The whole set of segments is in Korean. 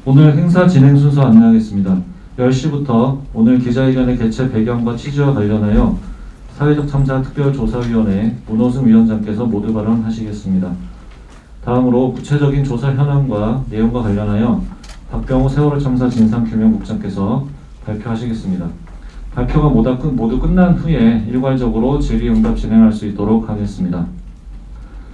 오늘 행사 진행 순서 안내하겠습니다. 10시부터 오늘 기자회견의 개최 배경과 취지와 관련하여 사회적 참사 특별조사위원회 문호승 위원장께서 모두 발언하시겠습니다. 다음으로 구체적인 조사 현황과 내용과 관련하여 박병호 세월호 참사 진상규명국장께서 발표하시겠습니다. 발표가 모두 끝난 후에 일괄적으로 질의응답 진행할 수 있도록 하겠습니다.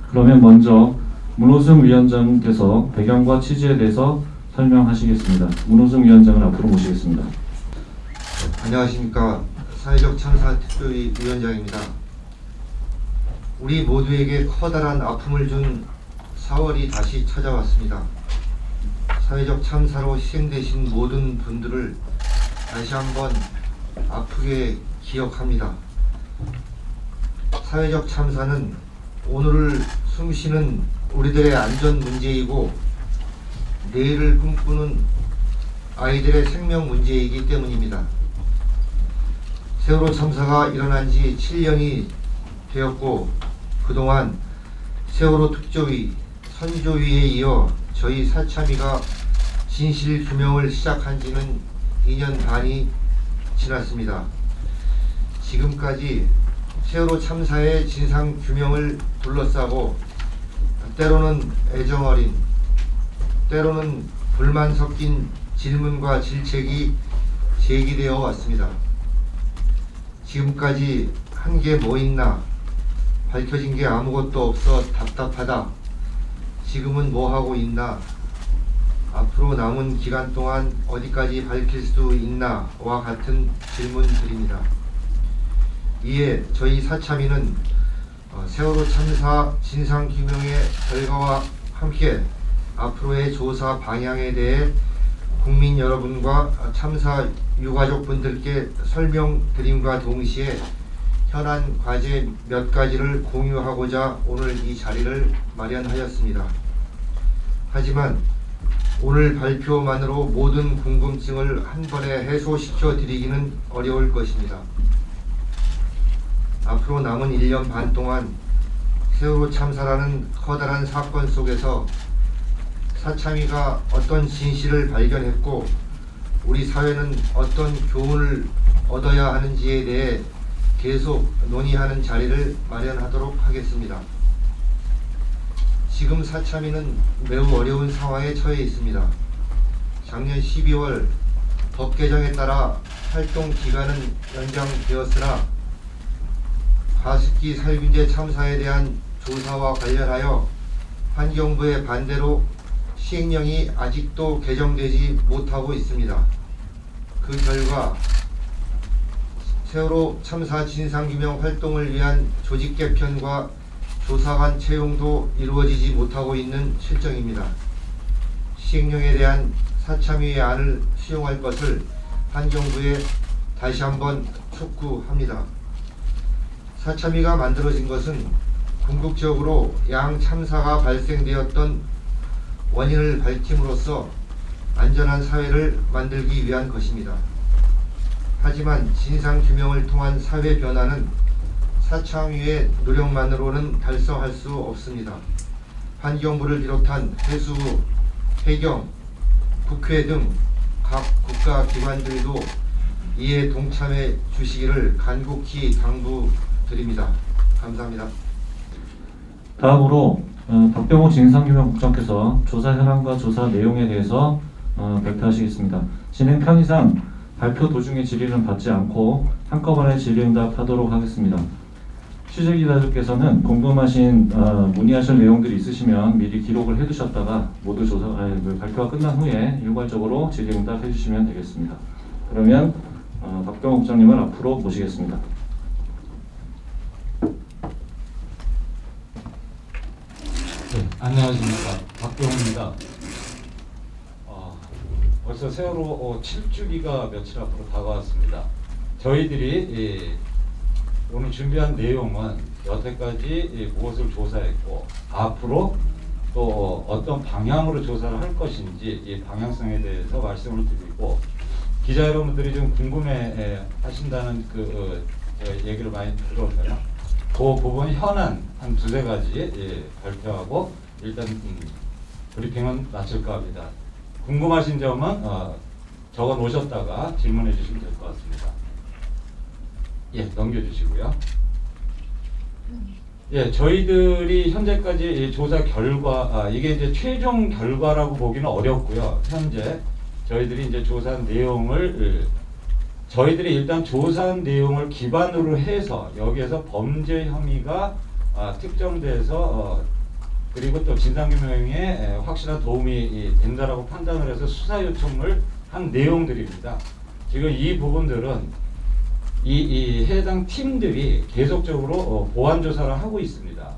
그러면 먼저 문호승 위원장께서 배경과 취지에 대해서 설명하시겠습니다. 문호승 위원장을 앞으로 모시겠습니다. 안녕하십니까. 사회적 참사 특별위 위원장입니다. 우리 모두에게 커다란 아픔을 준 4월이 다시 찾아왔습니다. 사회적 참사로 희생되신 모든 분들을 다시 한번 아프게 기억합니다. 사회적 참사는 오늘을 숨쉬는 우리들의 안전 문제이고 내일을 꿈꾸는 아이들의 생명 문제이기 때문입니다. 세월호 참사가 일어난 지 7년이 되었고 그동안 세월호 특조위, 선조위에 이어 저희 사참위가 진실 규명을 시작한 지는 2년 반이 지났습니다. 지금까지 세월호 참사의 진상 규명을 둘러싸고 때로는 애정어린, 때로는 불만 섞인 질문과 질책이 제기되어 왔습니다. 지금까지 한 게 뭐 있나, 밝혀진 게 아무것도 없어 답답하다, 지금은 뭐 하고 있나, 앞으로 남은 기간 동안 어디까지 밝힐 수 있나와 같은 질문들입니다. 이에 저희 사참위는 세월호 참사 진상규명의 결과와 함께 앞으로의 조사 방향에 대해 국민 여러분과 참사 유가족분들께 설명드림과 동시에 현안 과제 몇 가지를 공유하고자 오늘 이 자리를 마련하였습니다. 하지만 오늘 발표만으로 모든 궁금증을 한 번에 해소시켜 드리기는 어려울 것입니다. 앞으로 남은 1년 반 동안 세월호 참사라는 커다란 사건 속에서 사참위가 어떤 진실을 발견했고 우리 사회는 어떤 교훈을 얻어야 하는지에 대해 계속 논의하는 자리를 마련하도록 하겠습니다. 지금 사참위는 매우 어려운 상황에 처해 있습니다. 작년 12월 법 개정에 따라 활동 기간은 연장되었으나 가습기 살균제 참사에 대한 조사와 관련하여 환경부의 반대로 시행령이 아직도 개정되지 못하고 있습니다. 그 결과 세월호 참사 진상규명 활동을 위한 조직 개편과 조사관 채용도 이루어지지 못하고 있는 실정입니다. 시행령에 대한 사참위의 안을 수용할 것을 환경부에 다시 한번 촉구합니다. 사참위가 만들어진 것은 궁극적으로 양 참사가 발생되었던 원인을 밝힘으로써 안전한 사회를 만들기 위한 것입니다. 하지만 진상규명을 통한 사회 변화는 사참위의 노력만으로는 달성할 수 없습니다. 환경부를 비롯한 해수부, 해경, 국회 등 각 국가기관들도 이에 동참해 주시기를 간곡히 당부드립니다. 감사합니다. 다음으로 박병호 진상규명국장께서 조사 현황과 조사 내용에 대해서 발표하시겠습니다. 진행 편의상 발표 도중에 질의는 받지 않고 한꺼번에 질의응답하도록 하겠습니다. 취재기자들께서는 궁금하신 문의하실 내용들이 있으시면 미리 기록을 해두셨다가 모두 발표가 끝난 후에 일괄적으로 질의응답 해주시면 되겠습니다. 그러면 박병호 국장님을 앞으로 모시겠습니다. 네, 안녕하십니까. 박병호입니다. 벌써 세월호 7주기가 며칠 앞으로 다가왔습니다. 저희들이 오늘 준비한 내용은 여태까지 무엇을 조사했고 앞으로 또 어떤 방향으로 조사를 할 것인지 이 방향성에 대해서 말씀을 드리고 기자 여러분들이 좀 궁금해 하신다는 얘기를 많이 들어서요. 그 부분 현안 한 두세 가지 발표하고 일단 브리핑은 마칠까 합니다. 궁금하신 점은 적어 놓으셨다가 질문해 주시면 될 것 같습니다. 예, 넘겨주시고요. 예, 저희들이 현재까지 조사 결과, 이게 이제 최종 결과라고 보기는 어렵고요. 현재 저희들이 이제 조사한 내용을, 저희들이 일단 조사한 내용을 기반으로 해서 여기에서 범죄 혐의가 특정돼서 그리고 또 진상규명에 확실한 도움이 된다라고 판단을 해서 수사 요청을 한 내용들입니다. 지금 이 부분들은 이 해당 팀들이 계속적으로 보완 조사를 하고 있습니다.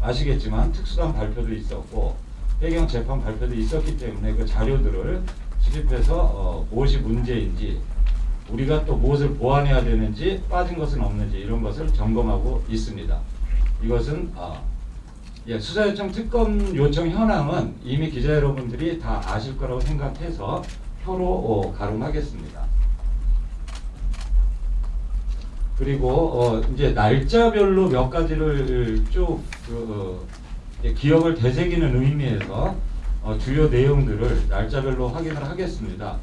아시겠지만 특수단 발표도 있었고 해경 재판 발표도 있었기 때문에 그 자료들을 수집해서 무엇이 문제인지, 우리가 또 무엇을 보완해야 되는지, 빠진 것은 없는지 이런 것을 점검하고 있습니다. 이것은 수사 요청 특검 요청 현황은 이미 기자 여러분들이 다 아실 거라고 생각해서 표로 가름하겠습니다. 그리고 이제 날짜별로 몇 가지를 쭉 기억을 되새기는 의미에서 주요 내용들을 날짜별로 확인을 하겠습니다.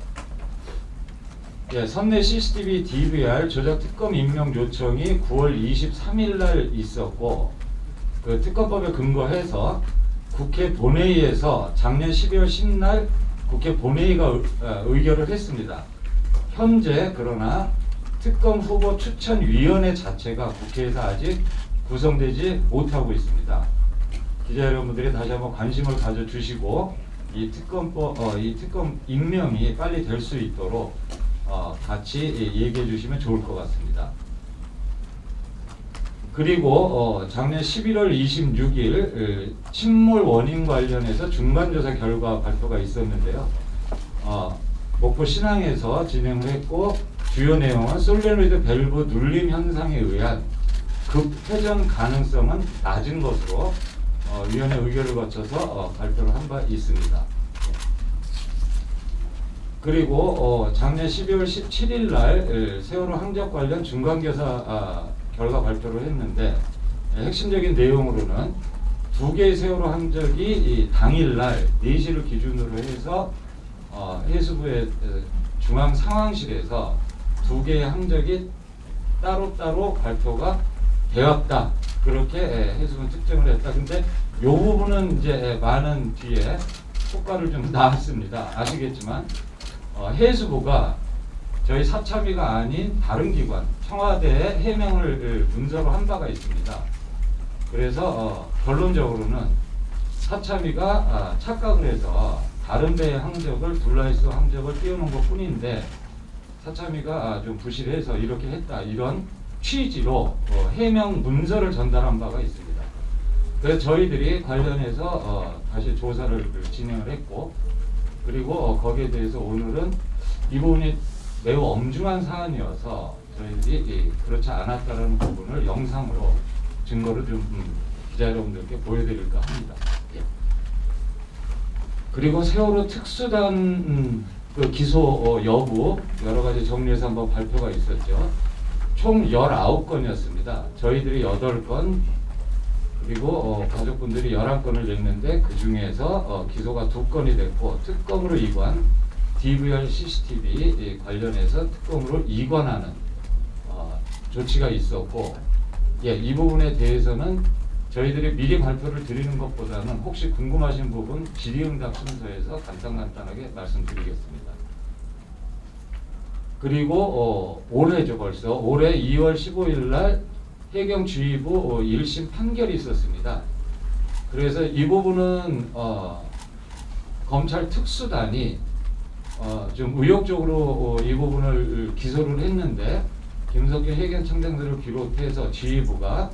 예, 선내 CCTV DVR 조작 특검 임명 요청이 9월 23일 날 있었고, 그 특검법에 근거해서 국회 본회의에서 작년 12월 10일 국회 본회의가 의결을 했습니다. 현재 그러나 특검 후보 추천위원회 자체가 국회에서 아직 구성되지 못하고 있습니다. 기자 여러분들이 다시 한번 관심을 가져주시고 이 특검 임명이 빨리 될 수 있도록 같이 얘기해 주시면 좋을 것 같습니다. 그리고 작년 11월 26일 침몰 원인 관련해서 중간조사 결과 발표가 있었는데요. 목포 신항에서 진행을 했고, 주요 내용은 솔레노이드 밸브 눌림 현상에 의한 급회전 가능성은 낮은 것으로 위원회 의결을 거쳐서 발표를 한 바 있습니다. 그리고 작년 12월 17일 날 세월호 항적 관련 중간조사 결과 발표를 했는데, 핵심적인 내용으로는 2개의 세월호 항적이 당일날 4시를 기준으로 해서 해수부의 중앙 상황실에서 2개의 항적이 따로따로 발표가 되었다. 그렇게 해수부는 특정을 했다. 근데 이 부분은 이제 많은 뒤에 효과를 좀 낳았습니다. 아시겠지만 해수부가 저희 사참위가 아닌 다른 기관 청와대에 해명을 문서로 한 바가 있습니다. 그래서 결론적으로는 사참위가 착각을 해서 다른 배의 항적을 둘라이스 항적을 띄워놓은 것 뿐인데, 사참위가 좀 부실해서 이렇게 했다, 이런 취지로 해명 문서를 전달한 바가 있습니다. 그래서 저희들이 관련해서 다시 조사를 진행을 했고, 그리고 거기에 대해서 오늘은 이 부분이 매우 엄중한 사안이어서 저희들이 그렇지 않았다는 부분을 영상으로 증거를 좀 기자 여러분들께 보여드릴까 합니다. 예. 그리고 세월호 특수단 그 기소 여부 여러 가지 정리해서 한번 발표가 있었죠. 총 19건이었습니다. 저희들이 8건, 그리고 가족분들이 11건을 냈는데 그 중에서 기소가 2건이 됐고, 특검으로 이관, DVR CCTV 관련해서 특검으로 이관하는 조치가 있었고, 예, 이 부분에 대해서는 저희들이 미리 발표를 드리는 것보다는 혹시 궁금하신 부분 질의응답 순서에서 간단하게 말씀드리겠습니다. 그리고 올해죠, 벌써 올해 2월 15일 날 해경주의부 1심 판결이 있었습니다. 그래서 이 부분은 검찰 특수단이 좀 의욕적으로 이 부분을 기소를 했는데, 김석규 해경청장들을 비롯해서 지휘부가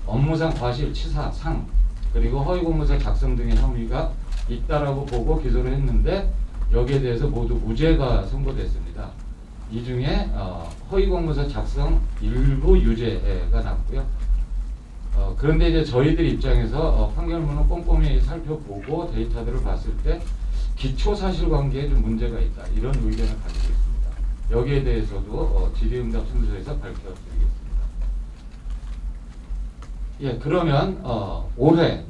업무상 과실치사, 상, 그리고 허위공문서 작성 등의 혐의가 있다라고 보고 기소를 했는데, 여기에 대해서 모두 무죄가 선고됐습니다. 이 중에 허위공문서 작성 일부 유죄가 났고요. 그런데 이제 저희들 입장에서 판결문을 꼼꼼히 살펴보고 데이터들을 봤을 때 기초 사실관계에 좀 문제가 있다, 이런 의견을 가지고 있습니다. 여기에 대해서도 질의응답 순서에서 밝혀드리겠습니다. 예, 그러면 올해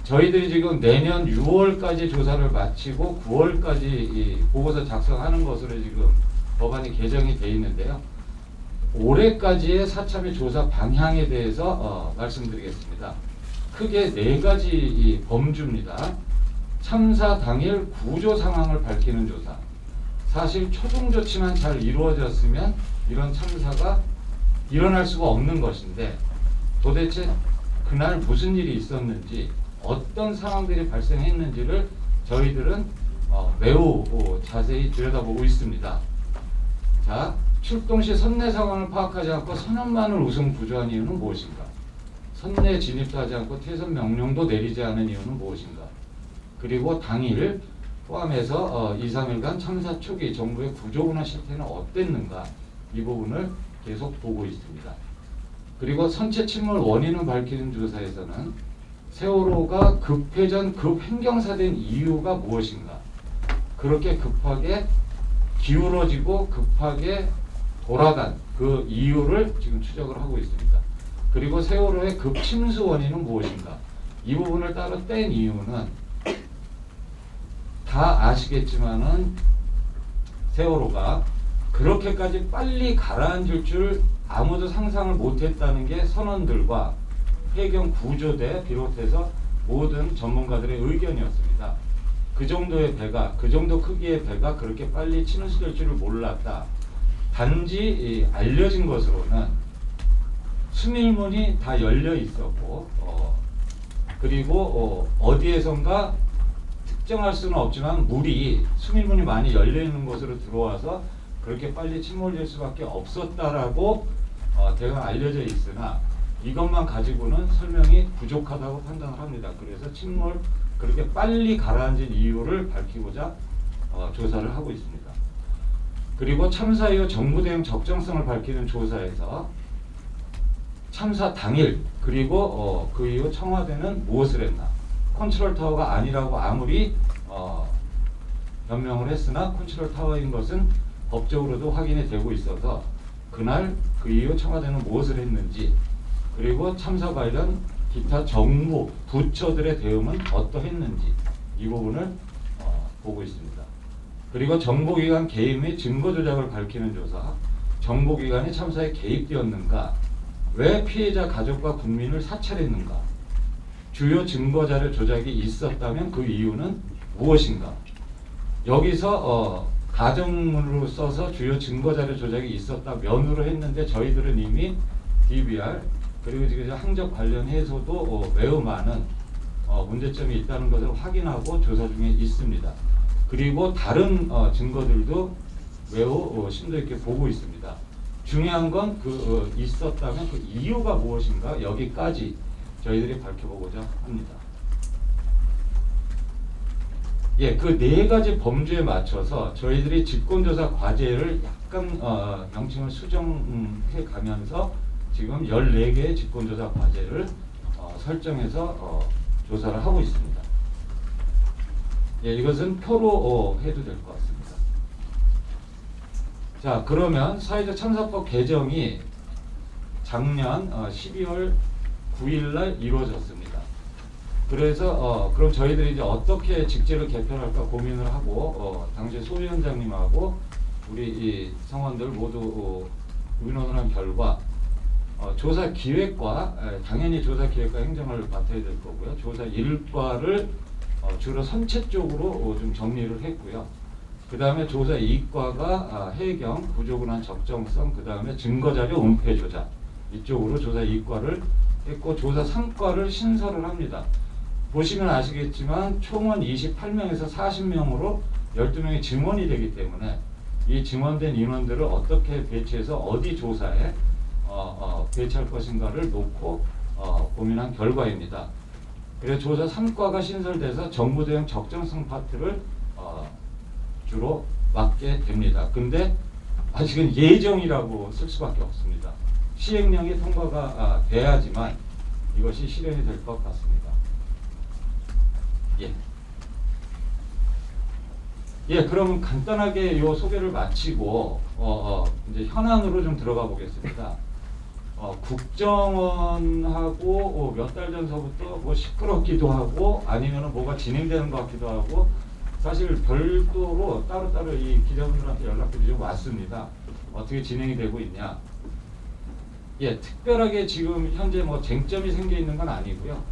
저희들이 지금 내년 6월까지 조사를 마치고 9월까지 이 보고서 작성하는 것으로 지금 법안이 개정이 돼 있는데요. 올해까지의 사참의 조사 방향에 대해서 말씀드리겠습니다. 크게 4가지 이 범주입니다. 참사 당일 구조 상황을 밝히는 조사. 사실 초동 조치만 잘 이루어졌으면 이런 참사가 일어날 수가 없는 것인데 도대체 그날 무슨 일이 있었는지 어떤 상황들이 발생했는지를 저희들은 매우 자세히 들여다보고 있습니다. 자, 출동 시 선내 상황을 파악하지 않고 선원만을 우선 구조한 이유는 무엇인가? 선내 진입도 하지 않고 퇴선 명령도 내리지 않은 이유는 무엇인가? 그리고 당일 포함해서 2, 3일간 참사 초기 정부의 구조군화 실태는 어땠는가? 이 부분을 계속 보고 있습니다. 그리고 선체 침몰 원인을 밝히는 조사에서는 세월호가 급회전 급횡경사된 이유가 무엇인가? 그렇게 급하게 기울어지고 급하게 돌아간 그 이유를 지금 추적을 하고 있습니다. 그리고 세월호의 급침수 원인은 무엇인가? 이 부분을 따로 뗀 이유는 다 아시겠지만은 세월호가 그렇게까지 빨리 가라앉을 줄 아무도 상상을 못했다는 게 선원들과 해경 구조대 비롯해서 모든 전문가들의 의견이었습니다. 그 정도의 배가, 그 정도 크기의 배가 그렇게 빨리 침수될 줄을 몰랐다. 단지 알려진 것으로는 수밀문이 다 열려 있었고 그리고 어디에선가 특정할 수는 없지만 물이 수밀문이 많이 열려 있는 곳으로 들어와서 그렇게 빨리 침몰될 수밖에 없었다라고 대강 알려져 있으나 이것만 가지고는 설명이 부족하다고 판단을 합니다. 그래서 침몰 그렇게 빨리 가라앉은 이유를 밝히고자 조사를 하고 있습니다. 그리고 참사 이후 정부 대응 적정성을 밝히는 조사에서 참사 당일 그리고 그 이후 청와대는 무엇을 했나? 컨트롤 타워가 아니라고 아무리 변명을 했으나 컨트롤 타워인 것은 법적으로도 확인이 되고 있어서 그날 그 이후 청와대는 무엇을 했는지 그리고 참사 관련 기타 정부 부처들의 대응은 어떠했는지 이 부분을 보고 있습니다. 그리고 정보기관 개입 및 증거 조작을 밝히는 조사, 정보기관이 참사에 개입되었는가, 왜 피해자 가족과 국민을 사찰했는가, 주요 증거자료 조작이 있었다면 그 이유는 무엇인가. 여기서 가정문으로 써서 주요 증거자료 조작이 있었다 면으로 했는데 저희들은 이미 DBR 그리고 지금 항적 관련해서도 매우 많은 문제점이 있다는 것을 확인하고 조사 중에 있습니다. 그리고 다른 증거들도 매우 심도 있게 보고 있습니다. 중요한 건 있었다면 그 이유가 무엇인가 여기까지 저희들이 밝혀보고자 합니다. 예, 그 4가지 범주에 맞춰서 저희들이 직권조사 과제를 약간 명칭을 수정해 가면서 지금 14개의 직권조사 과제를 설정해서 조사를 하고 있습니다. 예, 이것은 표로 해도 될 것 같습니다. 자, 그러면 사회적 참사법 개정이 작년 12월 9일 날 이루어졌습니다. 그래서 그럼 저희들이 이제 어떻게 직제를 개편할까 고민을 하고 당시 소위원장님하고 우리 이 성원들 모두 의논을 한 결과 조사 기획과 당연히 조사 기획과 행정을 맡아야 될 거고요. 조사 일과를 주로 선체 쪽으로 좀 정리를 했고요. 그 다음에 조사 이과가 해경, 구조군한 적정성, 그 다음에 증거자료 은폐 조작 이쪽으로 조사 이과를 했고 조사 3과를 신설을 합니다. 보시면 아시겠지만 총원 28명에서 40명으로 12명의 증원이 되기 때문에 이 증원된 인원들을 어떻게 배치해서 어디 조사에 배치할 것인가를 놓고 고민한 결과입니다. 그래서 조사 3과가 신설돼서 정부 대응 적정성 파트를 주로 맡게 됩니다. 근데 아직은 예정이라고 쓸 수밖에 없습니다. 시행령이 통과가 돼야지만 이것이 실현이 될 것 같습니다. 예. 예, 그럼 간단하게 이 소개를 마치고 이제 현안으로 좀 들어가 보겠습니다. 국정원하고 몇 달 전서부터 뭐 시끄럽기도 하고 아니면은 뭐가 진행되는 것 같기도 하고 사실 별도로 따로따로 이 기자분들한테 연락들이 좀 왔습니다. 어떻게 진행이 되고 있냐? 예, 특별하게 지금 현재 뭐 쟁점이 생겨 있는 건 아니고요.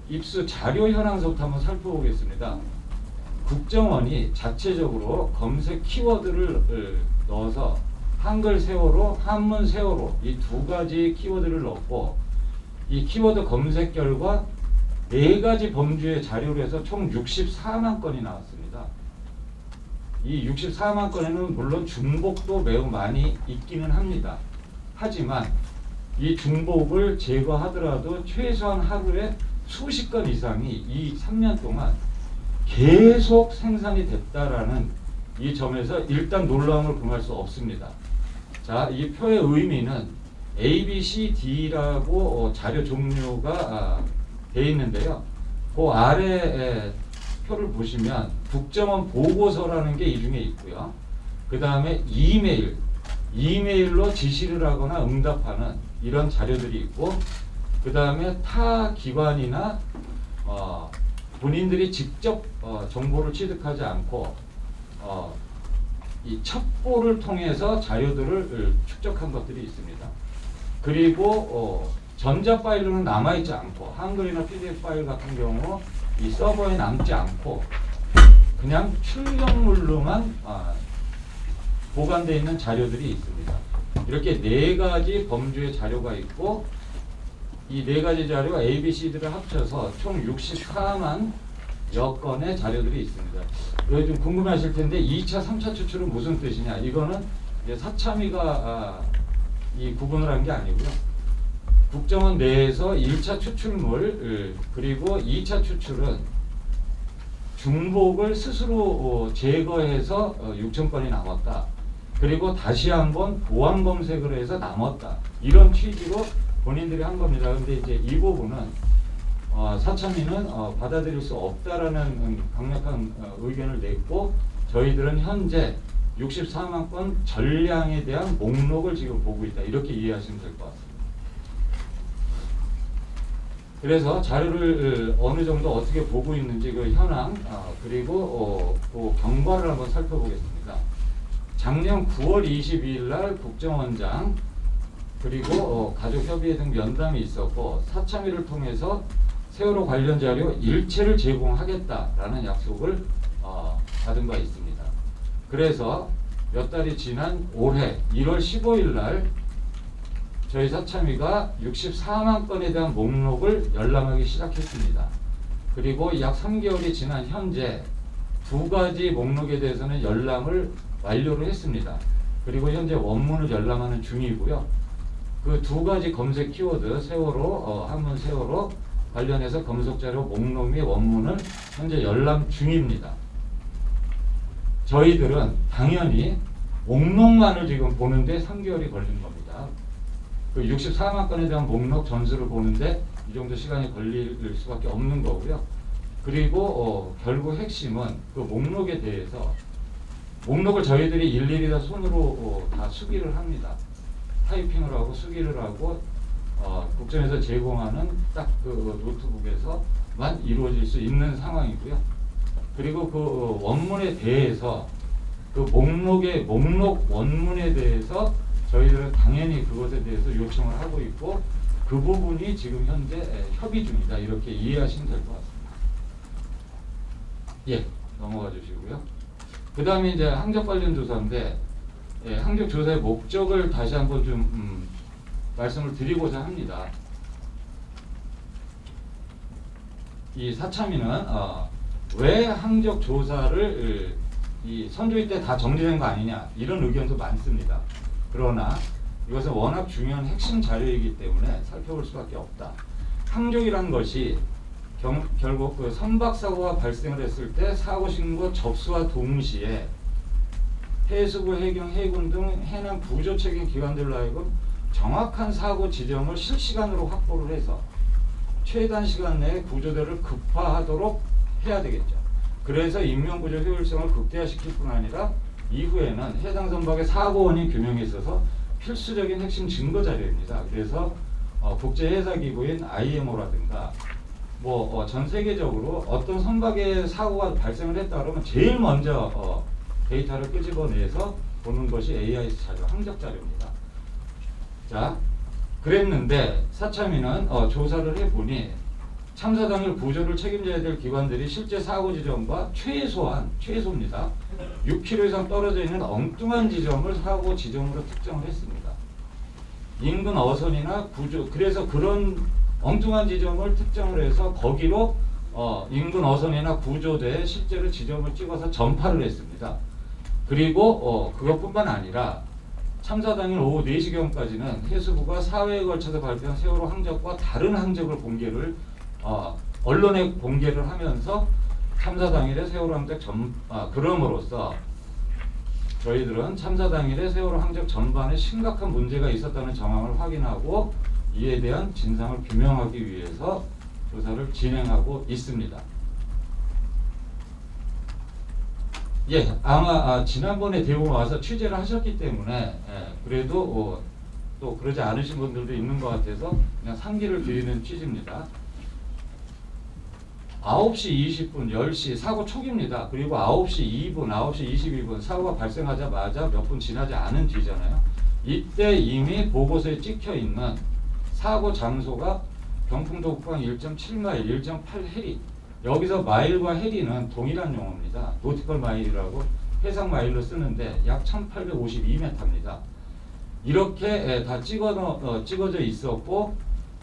입수 자료 현황서부터 한번 살펴보겠습니다. 국정원이 자체적으로 검색 키워드를 넣어서 한글 세월호, 한문 세월호 이 두 가지 키워드를 넣고 이 키워드 검색 결과 4가지 범주의 자료로 해서 총 64만 건이 나왔습니다. 이 64만 건에는 물론 중복도 매우 많이 있기는 합니다. 하지만 이 중복을 제거하더라도 최소한 하루에 수십 건 이상이 이 3년 동안 계속 생산이 됐다라는 이 점에서 일단 놀라움을 금할 수 없습니다. 자, 이 표의 의미는 A, B, C, D라고 자료 종류가 되어 있는데요. 그 아래 표를 보시면 국정원 보고서라는 게 이 중에 있고요. 그 다음에 이메일로 지시를 하거나 응답하는 이런 자료들이 있고, 그 다음에 타 기관이나 본인들이 직접 정보를 취득하지 않고 이 첩보를 통해서 자료들을 축적한 것들이 있습니다. 그리고 전자 파일로는 남아있지 않고 한글이나 PDF 파일 같은 경우 이 서버에 남지 않고 그냥 출력물로만 보관되어 있는 자료들이 있습니다. 이렇게 4가지 범주의 자료가 있고 이 4가지 자료 A, B, C들을 합쳐서 총 64만 여 건의 자료들이 있습니다. 여기 좀 궁금하실 텐데 2차, 3차 추출은 무슨 뜻이냐? 이거는 이제 사참위가 이 구분을 한 게 아니고요. 국정원 내에서 1차 추출물 그리고 2차 추출은 중복을 스스로 제거해서 6천 건이 남았다. 그리고 다시 한번 보완 검색을 해서 남았다. 이런 취지로 본인들이 한 겁니다. 그런데 이제 이 부분은 사참위는 받아들일 수 없다라는 강력한 의견을 냈고 저희들은 현재 64만 건 전량에 대한 목록을 지금 보고 있다. 이렇게 이해하시면 될 것 같습니다. 그래서 자료를 어느 정도 어떻게 보고 있는지 그 현황 그리고 그 경과를 한번 살펴보겠습니다. 작년 9월 22일 날 국정원장 그리고 가족협의회 등 면담이 있었고 사참위를 통해서 세월호 관련 자료 일체를 제공하겠다라는 약속을 받은 바 있습니다. 그래서 몇 달이 지난 올해 1월 15일 날 저희 사참위가 64만 건에 대한 목록을 열람하기 시작했습니다. 그리고 약 3개월이 지난 현재 2가지 목록에 대해서는 열람을 완료를 했습니다. 그리고 현재 원문을 열람하는 중이고요. 그 2가지 검색 키워드 세월호, 한문 세월호 관련해서 검색자료 목록 및 원문을 현재 열람 중입니다. 저희들은 당연히 목록만을 지금 보는데 3개월이 걸린 겁니다. 그 64만 건에 대한 목록 전수를 보는데 이 정도 시간이 걸릴 수밖에 없는 거고요. 그리고 결국 핵심은 그 목록에 대해서 목록을 저희들이 일일이 다 손으로 다 수기를 합니다. 타이핑을 하고 수기를 하고 국정에서 제공하는 딱 그 노트북에서만 이루어질 수 있는 상황이고요. 그리고 그 원문에 대해서 그 목록 원문에 대해서 저희들은 당연히 그것에 대해서 요청을 하고 있고 그 부분이 지금 현재 협의 중이다. 이렇게 이해하시면 될 것 같습니다. 예, 넘어가 주시고요. 그 다음에 이제 항적 관련 조사인데 항적 조사의 목적을 다시 한번 좀 말씀을 드리고자 합니다. 이 사참위는 왜 항적 조사를 이 선조위 때 다 정리된 거 아니냐 이런 의견도 많습니다. 그러나 이것은 워낙 중요한 핵심 자료이기 때문에 살펴볼 수밖에 없다. 항적이란 것이 결국 그 선박사고가 발생을 했을 때 사고 신고 접수와 동시에 해수부, 해경, 해군 등 해남 구조 책임 기관들로 하여금 정확한 사고 지점을 실시간으로 확보를 해서 최단 시간 내에 구조대를 급파하도록 해야 되겠죠. 그래서 인명구조 효율성을 극대화시킬 뿐 아니라 이후에는 해당 선박의 사고 원인 규명에 있어서 필수적인 핵심 증거 자료입니다. 그래서 국제 해사 기구인 IMO라든가 전 세계적으로 어떤 선박의 사고가 발생을 했다 그러면 제일 먼저 데이터를 끄집어내서 보는 것이 AIS 자료, 항적 자료입니다. 자, 그랬는데 사참위는 조사를 해보니 참사 당일 구조를 책임져야 될 기관들이 실제 사고 지점과 최소입니다. 6km 이상 떨어져 있는 엉뚱한 지점을 사고 지점으로 특정을 했습니다. 인근 어선이나 구조, 그래서 그런 엉뚱한 지점을 특정을 해서 거기로 인근 어선이나 구조대에 실제로 지점을 찍어서 전파를 했습니다. 그리고 그것뿐만 아니라 참사 당일 오후 4시경까지는 해수부가 4회에 걸쳐서 발표한 세월호 항적과 다른 항적을 언론에 공개를 하면서 참사 당일에 세월호 항적 그럼으로써 저희들은 참사 당일에 세월호 항적 전반에 심각한 문제가 있었다는 정황을 확인하고 이에 대한 진상을 규명하기 위해서 조사를 진행하고 있습니다. 예, 아마 지난번에 대우가 와서 취재를 하셨기 때문에 그래도 또 그러지 않으신 분들도 있는 것 같아서 그냥 상기를 드리는 취지입니다. 9시 20분, 10시 사고 초기입니다. 그리고 9시 2분, 9시 22분 사고가 발생하자마자 몇 분 지나지 않은 뒤잖아요. 이때 이미 보고서에 찍혀 있는 사고 장소가 경풍도 북방 1.7마일, 1.8해리. 여기서 마일과 해리는 동일한 용어입니다. 노티컬 마일이라고 해상 마일로 쓰는데 약 1852m입니다. 이렇게 다 찍어져 있었고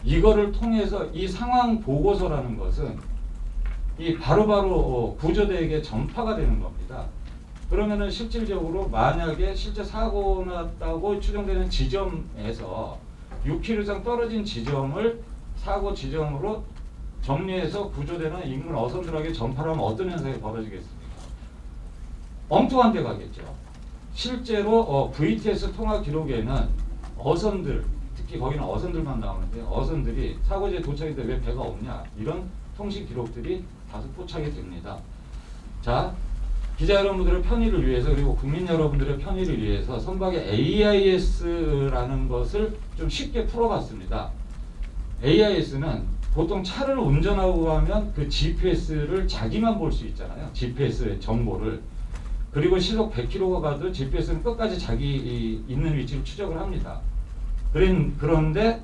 이거를 통해서 이 상황 보고서라는 것은 이 바로바로 구조대에게 전파가 되는 겁니다. 그러면은 실질적으로 만약에 실제 사고 났다고 추정되는 지점에서 6km 이상 떨어진 지점을 사고 지점으로 정리해서 구조대나 인근 어선들에게 전파를 하면 어떤 현상이 벌어지겠습니까? 엉뚱한 데 가겠죠. 실제로 VTS 통화 기록에는 어선들, 특히 거기는 어선들만 나오는데 어선들이 사고지에 도착했는데 왜 배가 없냐 이런 통신 기록들이 다수 포착이 됩니다. 자, 기자 여러분들의 편의를 위해서 그리고 국민 여러분들의 편의를 위해서 선박의 AIS라는 것을 좀 쉽게 풀어봤습니다. AIS는 보통 차를 운전하고 가면 그 GPS를 자기만 볼 수 있잖아요. GPS의 정보를. 그리고 시속 100km가 가도 GPS는 끝까지 자기 있는 위치를 추적을 합니다. 그런데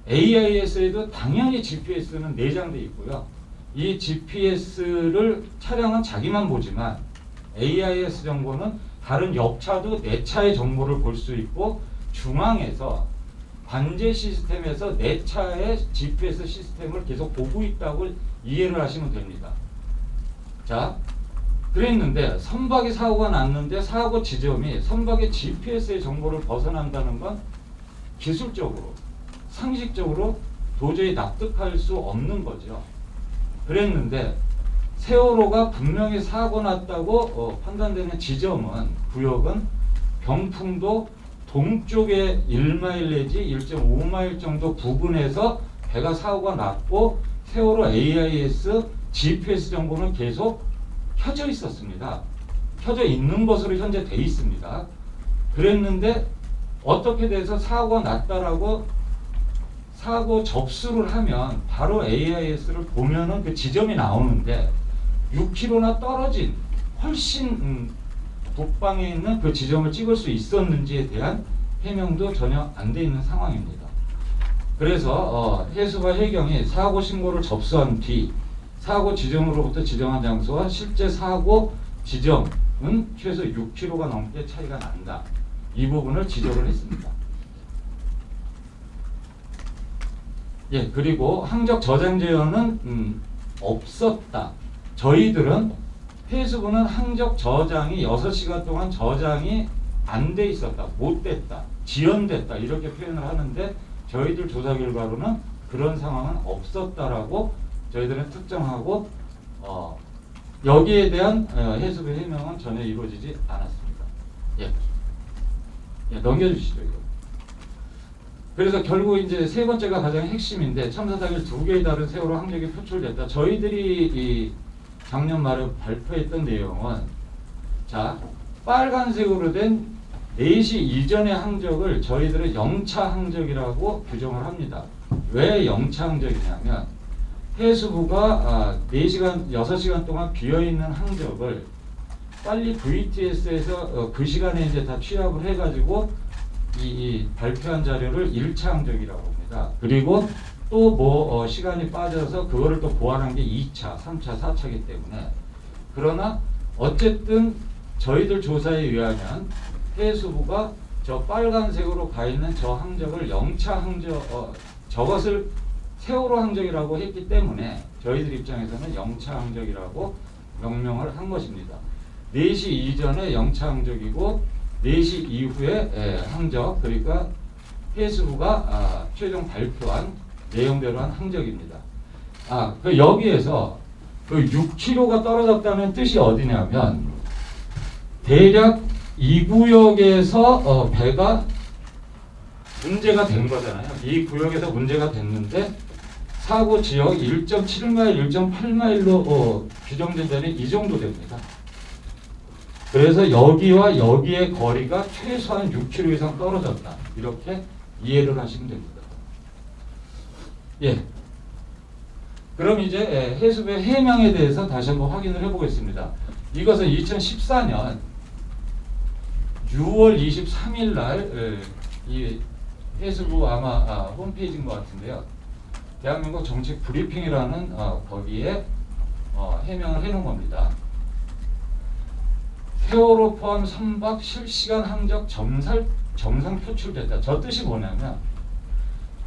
AIS에도 당연히 GPS는 내장되어 있고요. 이 GPS를 차량은 자기만 보지만 AIS 정보는 다른 옆차도 내 차의 정보를 볼 수 있고 중앙에서 관제 시스템에서 내 차의 GPS 시스템을 계속 보고 있다고 이해를 하시면 됩니다. 자, 그랬는데 선박이 사고가 났는데 사고 지점이 선박의 GPS의 정보를 벗어난다는 건 기술적으로, 상식적으로 도저히 납득할 수 없는 거죠. 그랬는데 세월호가 분명히 사고 났다고 판단되는 지점은 구역은 경풍도 동쪽에 1마일 내지 1.5마일 정도 부근에서 배가 사고가 났고 세월호 AIS GPS 정보는 계속 켜져 있었습니다. 켜져 있는 것으로 현재 돼 있습니다. 그랬는데 어떻게 돼서 사고가 났다라고 사고 접수를 하면 바로 AIS를 보면은 그 지점이 나오는데 6km나 떨어진 훨씬 북방에 있는 그 지점을 찍을 수 있었는지에 대한 해명도 전혀 안 돼 있는 상황입니다. 그래서 해수와 해경이 사고 신고를 접수한 뒤 사고 지점으로부터 지정한 장소와 실제 사고 지점은 최소 6km가 넘게 차이가 난다. 이 부분을 지적을 했습니다. 예, 그리고 항적 저장 제어는 없었다. 저희들은 해수부는 항적 저장이 6시간 동안 저장이 안 돼 있었다, 못 됐다, 지연됐다 이렇게 표현을 하는데 저희들 조사 결과로는 그런 상황은 없었다라고 저희들은 특정하고 여기에 대한 해수부 해명은 전혀 이루어지지 않았습니다. 예, 넘겨주시죠 이거. 그래서 결국 이제 세 번째가 가장 핵심인데 참사 당일 2개의 다른 세월호 항적이 표출됐다. 저희들이 이 작년 말에 발표했던 내용은 자 빨간색으로 된 4시 이전의 항적을 저희들은 영차 항적이라고 규정을 합니다. 왜 영차 항적이냐면 해수부가 4시간, 6시간 동안 비어있는 항적을 빨리 VTS에서 그 시간에 이제 다 취합을 해가지고 이 발표한 자료를 1차 항적이라고 합니다. 그리고 또 뭐 시간이 빠져서 그거를 또 보완한 게 2차, 3차, 4차이기 때문에 그러나 어쨌든 저희들 조사에 의하면 해수부가 저 빨간색으로 가 있는 저 항적을 영차 항적, 저것을 세월호 항적이라고 했기 때문에 저희들 입장에서는 영차 항적이라고 명명을 한 것입니다. 4시 이전에 영차 항적이고 4시 이후에 항적, 그러니까 해수부가 최종 발표한 내용대로 한 항적입니다. 그 여기에서 그 6km가 떨어졌다는 뜻이 어디냐면 대략 이 구역에서 배가 문제가 된 거잖아요. 이 구역에서 문제가 됐는데 사고 지역 1.7마일, 1.8마일로 규정된 데는 이 정도 됩니다. 그래서 여기와 여기의 거리가 최소한 6km 이상 떨어졌다. 이렇게 이해를 하시면 됩니다. 예. 그럼 이제 해수부의 해명에 대해서 다시 한번 확인을 해보겠습니다. 이것은 2014년 6월 23일 날 이 해수부 아마 홈페이지인 것 같은데요. 대한민국 정책 브리핑이라는 거기에 해명을 해놓은 겁니다. 세월호 포함 선박 실시간 항적 정상 표출됐다. 저 뜻이 뭐냐면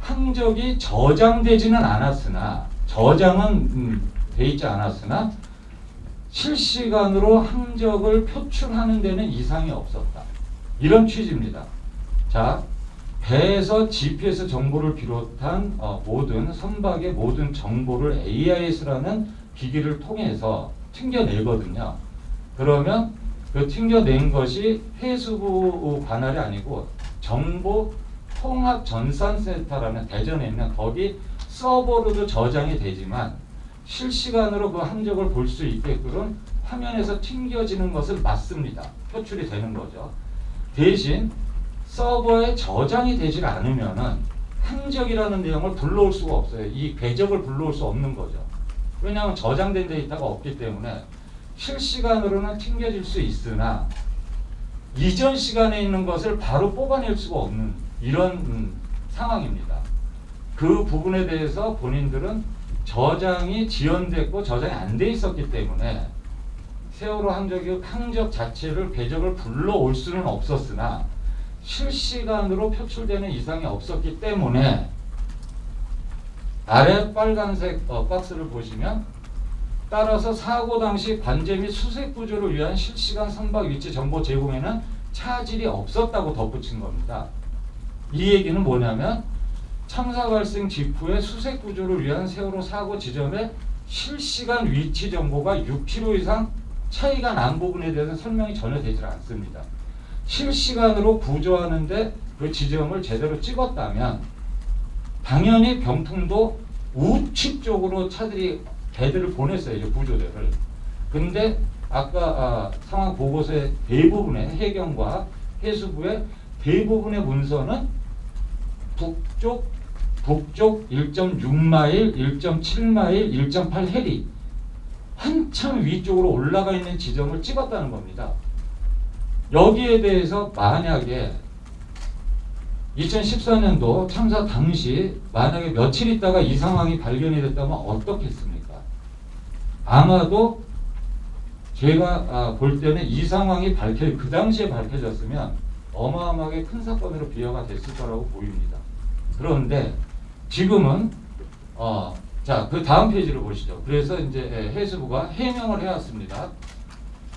항적이 저장되지는 않았으나 저장은 돼 있지 않았으나 실시간으로 항적을 표출하는 데는 이상이 없었다. 이런 취지입니다. 자, 배에서 GPS 정보를 비롯한 모든 선박의 모든 정보를 AIS라는 기기를 통해서 튕겨내거든요. 그러면 그 튕겨낸 것이 해수부 관할이 아니고 정보 통합 전산센터라는 대전에 있는 거기 서버로도 저장이 되지만 실시간으로 그 항적을 볼 수 있게끔 화면에서 튕겨지는 것은 맞습니다. 표출이 되는 거죠. 대신 서버에 저장이 되질 않으면은 항적이라는 내용을 불러올 수가 없어요. 이 궤적을 불러올 수 없는 거죠. 왜냐하면 저장된 데이터가 없기 때문에 실시간으로는 튕겨질 수 있으나 이전 시간에 있는 것을 바로 뽑아낼 수가 없는 이런 상황입니다. 그 부분에 대해서 본인들은 저장이 지연됐고 저장이 안 돼 있었기 때문에 세월호 항적 자체를 궤적을 불러올 수는 없었으나 실시간으로 표출되는 이상이 없었기 때문에 아래 빨간색 박스를 보시면 따라서 사고 당시 관제 및 수색 구조를 위한 실시간 선박 위치 정보 제공에는 차질이 없었다고 덧붙인 겁니다. 이 얘기는 뭐냐면 참사 발생 직후에 수색 구조를 위한 세월호 사고 지점의 실시간 위치 정보가 6km 이상 차이가 난 부분에 대해서 설명이 전혀 되질 않습니다. 실시간으로 구조하는데 그 지점을 제대로 찍었다면 당연히 병풍도 우측 쪽으로 배들을 보냈어요. 구조대를. 근데 아까 상황 보고서의 대부분의 해경과 해수부의 대부분의 문서는 북쪽 1.6마일, 1.7마일, 1.8해리 한참 위쪽으로 올라가 있는 지점을 찍었다는 겁니다. 여기에 대해서 만약에 2014년도 참사 당시 만약에 며칠 있다가 이 상황이 발견이 됐다면 어떻겠습니까? 아마도 제가 볼 때는 이 상황이 그 당시에 밝혀졌으면 어마어마하게 큰 사건으로 비화가 됐을 거라고 보입니다. 그런데 지금은 자, 그 다음 페이지를 보시죠. 그래서 이제 해수부가 해명을 해왔습니다.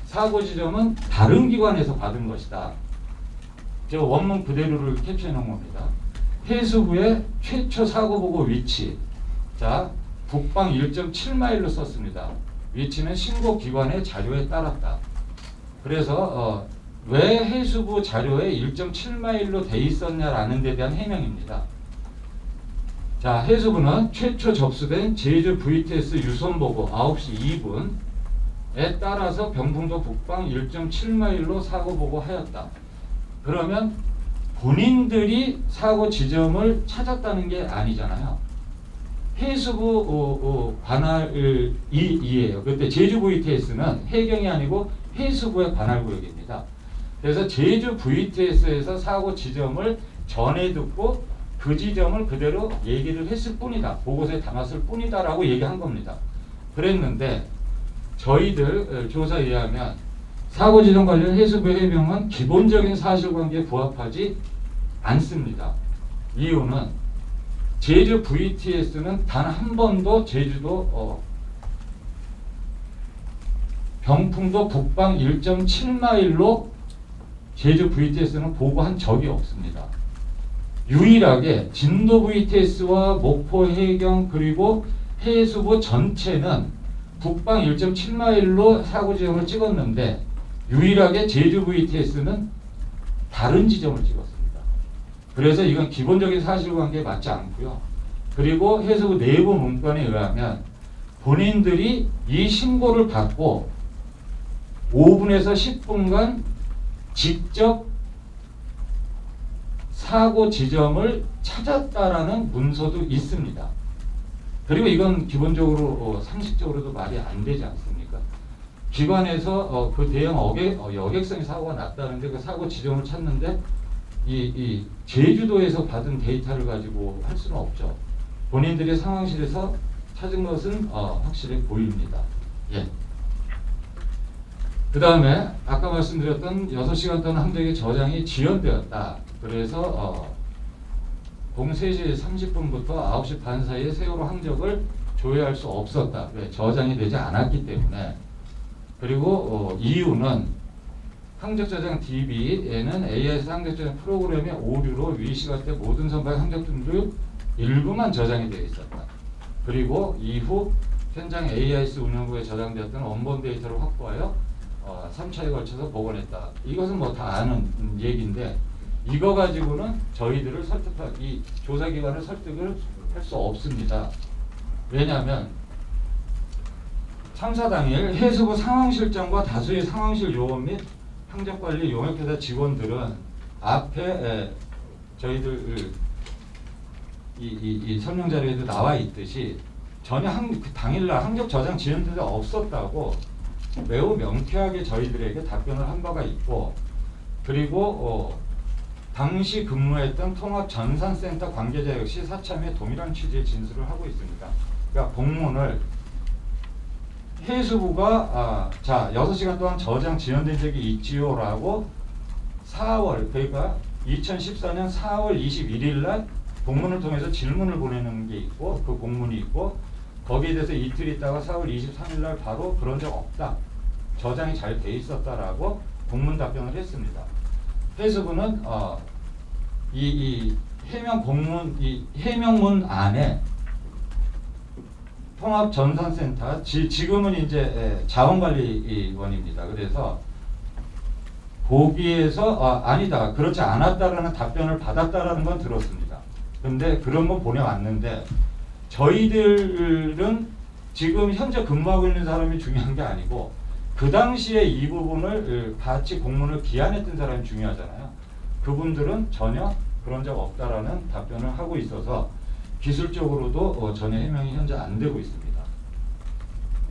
사고 지점은 다른 기관에서 받은 것이다. 저 원문 그대로를 캡처해 놓은 겁니다. 해수부의 최초 사고 보고 위치. 자, 북방 1.7마일로 썼습니다. 위치는 신고 기관의 자료에 따랐다. 그래서 왜 해수부 자료에 1.7마일로 돼 있었냐라는 데 대한 해명입니다. 자, 해수부는 최초 접수된 제주 VTS 유선 보고 9시 2분 따라서 병풍도 북방 1.7마일로 사고 보고하였다. 그러면 본인들이 사고 지점을 찾았다는 게 아니잖아요. 해수부 관할이에요. 그때 제주 VTS는 해경이 아니고 해수부의 관할구역입니다. 그래서 제주 VTS에서 사고 지점을 전해 듣고 그 지점을 그대로 얘기를 했을 뿐이다. 보고서에 담았을 뿐이다라고 얘기한 겁니다. 그랬는데 저희들 조사에 의하면 사고 지점 관련 해수부 해명은 기본적인 사실관계에 부합하지 않습니다. 이유는 제주 VTS는 단 한 번도 제주도 병풍도 북방 1.7마일로 제주 VTS는 보고한 적이 없습니다. 유일하게 진도 VTS와 목포 해경 그리고 해수부 전체는 북방 1.7마일로 사고 지점을 찍었는데 유일하게 제주 VTS는 다른 지점을 찍었습니다. 그래서 이건 기본적인 사실관계에 맞지 않고요. 그리고 해수부 내부 문건에 의하면 본인들이 이 신고를 받고 5분에서 10분간 직접 사고 지점을 찾았다라는 문서도 있습니다. 그리고 이건 기본적으로 상식적으로도 말이 안 되지 않습니까? 기관에서 그 대형 여객선이 사고가 났다는데 그 사고 지점을 찾는데 이 제주도에서 받은 데이터를 가지고 할 수는 없죠. 본인들이 상황실에서 찾은 것은 확실히 보입니다. 예. 그 다음에 아까 말씀드렸던 6시간 동안 함정의 저장이 지연되었다. 그래서 03시 30분부터 9시 반 사이에 세월호 항적을 조회할 수 없었다. 왜? 저장이 되지 않았기 때문에. 그리고 이유는 항적 저장 DB에는 AIS 항적 저장 프로그램의 오류로 위 시각대 모든 선박 항적들을 일부만 저장이 되어 있었다. 그리고 이후 현장 AIS 운영부에 저장되었던 원본 데이터를 확보하여 3차에 걸쳐서 복원했다. 이것은 뭐 다 아는 얘기인데 이거 가지고는 저희들을 이 조사기관을 설득을 할 수 없습니다. 왜냐하면 참사 당일 해수부 상황실장과 다수의 상황실 요원 및 항적관리 용역회사 직원들은 앞에 저희들 이 설명 자료에도 나와 있듯이 전혀 당일날 항적 저장 지연된 데 없었다고 매우 명쾌하게 저희들에게 답변을 한 바가 있고, 그리고 당시 근무했던 통합전산센터 관계자 역시 사참에 동일한 취지의 진술을 하고 있습니다. 그러니까 공문을 해수부가 자 6시간 동안 저장 지연된 적이 있지요라고 4월 그러니까 2014년 4월 21일 날 공문을 통해서 질문을 보내는 게 있고 그 공문이 있고 거기에 대해서 이틀 있다가 4월 23일 날 바로 그런 적 없다. 저장이 잘 돼 있었다라고 공문 답변을 했습니다. 해수부는 이 해명 공문 이 해명문 안에 통합전산센터 지금은 이제 자원관리원입니다. 그래서 거기에서 아니다 그렇지 않았다라는 답변을 받았다라는 건 들었습니다. 근데 그런 건 보내왔는데 저희들은 지금 현재 근무하고 있는 사람이 중요한 게 아니고 그 당시에 이 부분을 같이 공문을 기한했던 사람이 중요하잖아요. 그분들은 전혀 그런 적 없다라는 답변을 하고 있어서 기술적으로도 전혀 해명이 현재 안 되고 있습니다.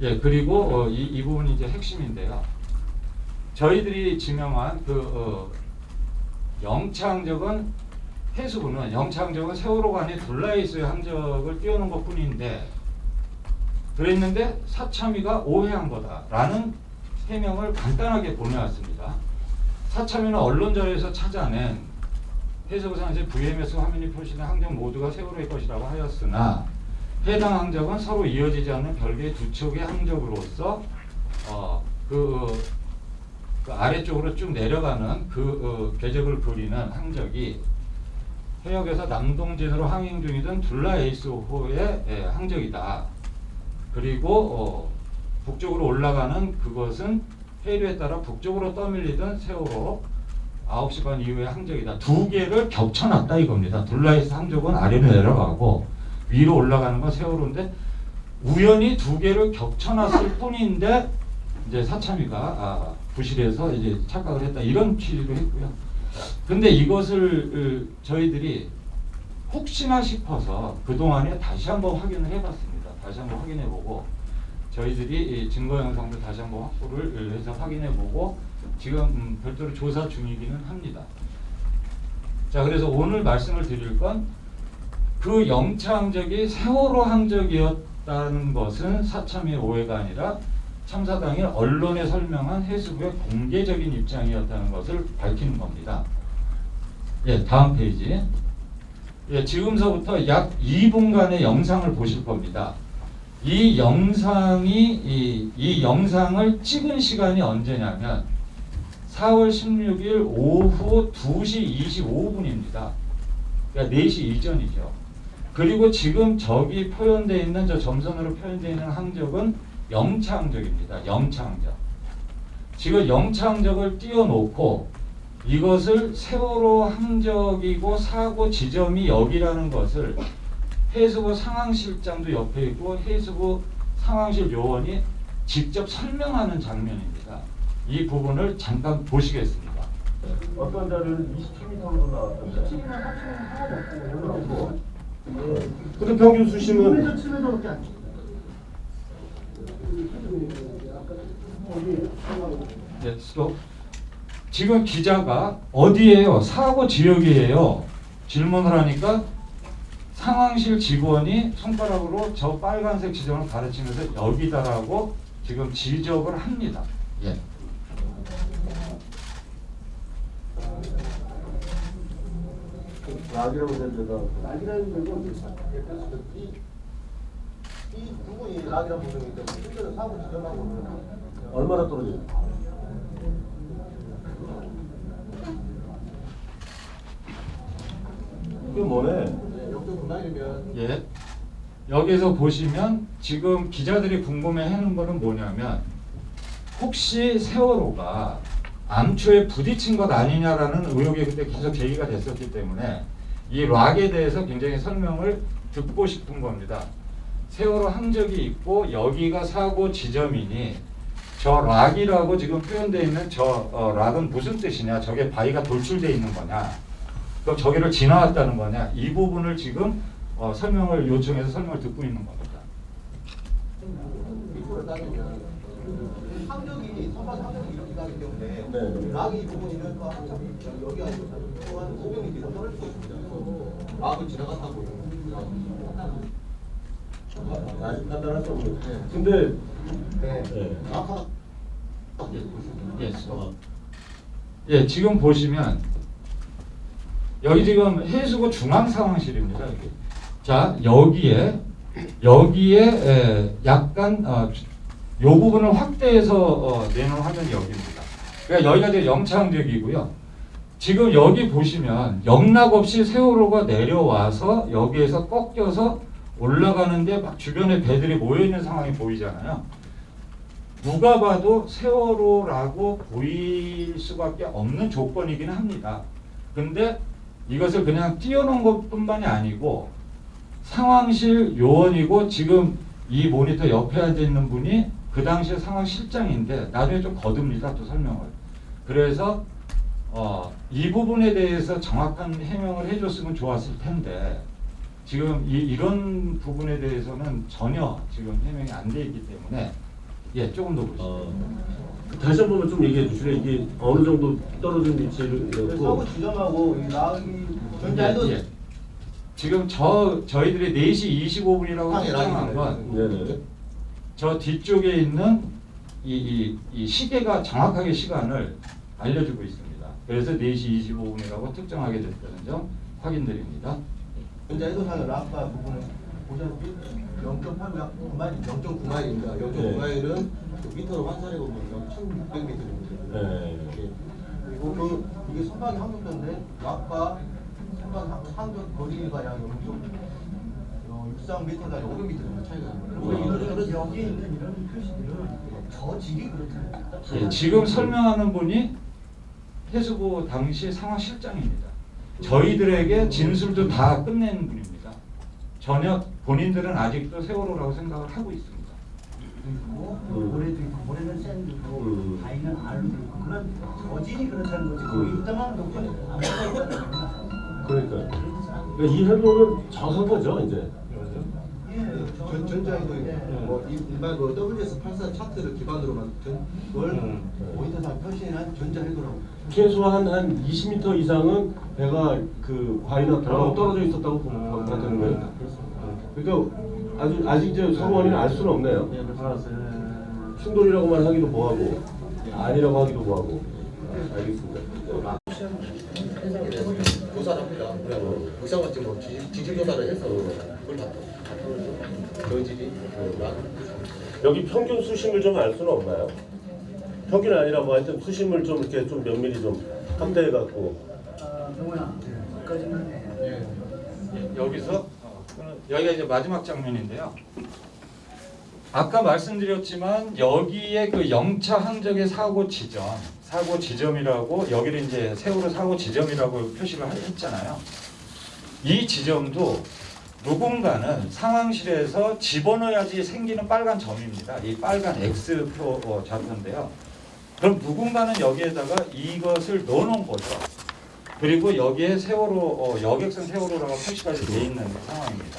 예, 그리고 이 부분이 이제 핵심인데요. 저희들이 지명한 그 영차 항적은 해수부는 영차 항적은 세월호관에 둘라이스의 항적을 띄워놓은 것 뿐인데 그랬는데 사참위가 오해한 거다라는 해명을 간단하게 보내왔습니다. 사참위는 언론 자료에서 찾아낸 해수부상 이제 VMS 화면이 표시된 항적 모두가 세월호의 것이라고 하였으나 해당 항적은 서로 이어지지 않는 별개의 두 척의 항적으로서 그 아래쪽으로 쭉 내려가는 그 궤적을 그리는 항적이 해역에서 남동진으로 항행 중이던 둘라 에이스호의 항적이다. 그리고 북쪽으로 올라가는 그것은 해류에 따라 북쪽으로 떠밀리던 세월호 9시 반 이후의 항적이다. 두 개를 겹쳐놨다 이겁니다. 둘라 에이스 항적은 아래로 내려가고 위로 올라가는 건 세월호인데 우연히 두 개를 겹쳐놨을 뿐인데 이제 사참위가 부실해서 이제 착각을 했다 이런 취지로 했고요. 근데 이것을 저희들이 혹시나 싶어서 그동안에 다시 한번 확인을 해봤습니다. 다시 한번 확인해보고 저희들이 증거 영상도 다시 한번 확보를 해서 확인해보고 지금 별도로 조사 중이기는 합니다. 자, 그래서 오늘 말씀을 드릴 건 그 영차 항적이 세월호 항적이었다는 것은 사참위의 오해가 아니라 참사당이 언론에 설명한 해수부의 공개적인 입장이었다는 것을 밝히는 겁니다. 예, 다음 페이지. 예, 지금서부터 약 2분간의 영상을 보실 겁니다. 이 영상이 이 영상을 찍은 시간이 언제냐면 4월 16일 오후 2시 25분입니다. 그러니까 4시 이전이죠. 그리고 지금 저기 표현되어 있는 저 점선으로 표현되어 있는 항적은 영차 항적입니다. 영차 항적. 지금 영차 항적을 띄워놓고 이것을 세월호 항적이고 사고 지점이 여기라는 것을 해수부 상황실장도 옆에 있고 해수부 상황실 요원이 직접 설명하는 장면입니다. 이 부분을 잠깐 보시겠습니다. 어떤 자료는 27m로 나왔던데. 27m 합치면 근데 평균 수심은 7m, 7m밖에 안 돼. 네, 스톱. 지금 기자가 어디예요? 사고 지역이에요. 질문을 하니까 상황실 직원이 손가락으로 저 빨간색 지점을 가르치면서 여기다라고 지금 지적을 합니다. 예. 락이라고 된 데가 낙이라는 건 이 부분이 낙이라는 부분이기 때문에 실제로 사고 지점하고는 얼마나 떨어져요? 그게 뭐네? 0.9마일이면 예. 여기서 보시면 지금 기자들이 궁금해하는 거는 뭐냐면 혹시 세월호가 암초에 부딪힌 것 아니냐라는 의혹이 그때 계속 제기가 됐었기 때문에 이 락에 대해서 굉장히 설명을 듣고 싶은 겁니다. 세월호 항적이 있고 여기가 사고 지점이니 저 락이라고 지금 표현되어 있는 저 락은 무슨 뜻이냐? 저게 바위가 돌출되어 있는 거냐? 그럼 저기를 지나왔다는 거냐? 이 부분을 지금 설명을 요청해서 설명을 듣고 있는 겁니다. 밑으로 따지면 항적이 선반 항적이 이렇게 가기 때문에 네. 락이 부분이면 또 항적이 여기 아니고 한 500m 이상 떨어질 수 있습니다. 락을 지나갔다고. 아직 판단할 수 없는. 네. 근데 네. 네. 아까 예, 예, 지금 보시면 여기 지금 해수부 중앙 상황실입니다. 여기. 자, 여기에 약간 요 부분을 확대해서 내놓은 화면이 여기입니다. 그러니까 여기가 이제 영창적이고요. 지금 여기 보시면 영락 없이 세월호가 내려와서 여기에서 꺾여서 올라가는데 막 주변에 배들이 모여 있는 상황이 보이잖아요. 누가 봐도 세월호라고 보일 수밖에 없는 조건이긴 합니다. 근데 이것을 그냥 띄워놓은 것뿐만이 아니고 상황실 요원이고 지금 이 모니터 옆에 앉아 있는 분이 그 당시에 상황실장인데 나중에 좀 거듭니다. 또 설명을. 그래서 이 부분에 대해서 정확한 해명을 해줬으면 좋았을 텐데 지금 이런 부분에 대해서는 전혀 지금 해명이 안 돼 있기 때문에 예, 조금 더 보시죠. 다시 한 번만 좀 얘기해 주실래요? 이게 어느 정도 떨어진 위치였고 사고 지점하고 이 락이 현재도 예. 지금 저희들이 4시 25분이라고 상해 설정한 락이네. 건 네네. 저 뒤쪽에 있는 이 시계가 정확하게 시간을 알려주고 있습니다. 그래서 4시 25분이라고 특정하게 됐다는 점 확인드립니다. 현재 해도상의 락바 부분은 보시다시피 0.9마일입니다. 0.9마일은 미터로 환산해 보면 1,600m 정도. 네. 그리고 이게 선박이 항적도인데 락바 선박 항적 거리가 약 0.63m나 500m 정도 차이가 납니다. 여기 있는 이런 표시들은 저 직이 그렇잖아요. 예, 지금 설명하는 분이 해수부 당시 상황실장입니다. 저희들에게 진술도 다 끝낸 분입니다. 전혀 본인들은 아직도 세월호라고 생각을 하고 있습니다. 있고 모래도 있고 모래는 샌드고 다 있는 알도 있고 그런 저질이 그렇다는 거지. 그 입담하는 동편에 아무것도 있다는 거야. 그러니까 이 해로는 정한 거죠 이제. 예. 전자에도 뭐 일반 그 WS84 차트를 기반으로 만든 걸 모니터상 표시한 전자해도라고. 최소한 한 20m 이상은 배가 그 바위나 돌하고 떨어져 있었다고 보면 되는 거예요. 그러니까 아직 이제 성원이는 알 수는 없네요. 충돌이라고만 하기도 뭐하고 아니라고 하기도 뭐하고. 알겠습니다. 조사를 합니다. 그래서 의사같이 뭐 지질 조사를 해서 그걸 다 저질이 여기 평균 수심을 좀 알 수는 없나요? 평균이 아니라 뭐 하여튼 수심을 좀 이렇게 좀 몇 미리 좀 함대해 갖고. 동호야, 거기까지는 여기서 여기가 이제 마지막 장면인데요. 아까 말씀드렸지만 여기에 그 영차 항적의 사고 지점이라고 여기를 이제 세월호 사고 지점이라고 표시를 했잖아요. 이 지점도 누군가는 상황실에서 집어넣어야지 생기는 빨간 점입니다. 이 빨간 X표 좌표인데요. 그럼 누군가는 여기에다가 이것을 넣어놓은 거죠. 그리고 여기에 세월호 여객선 세월호라고 표시까지 돼 있는 상황입니다.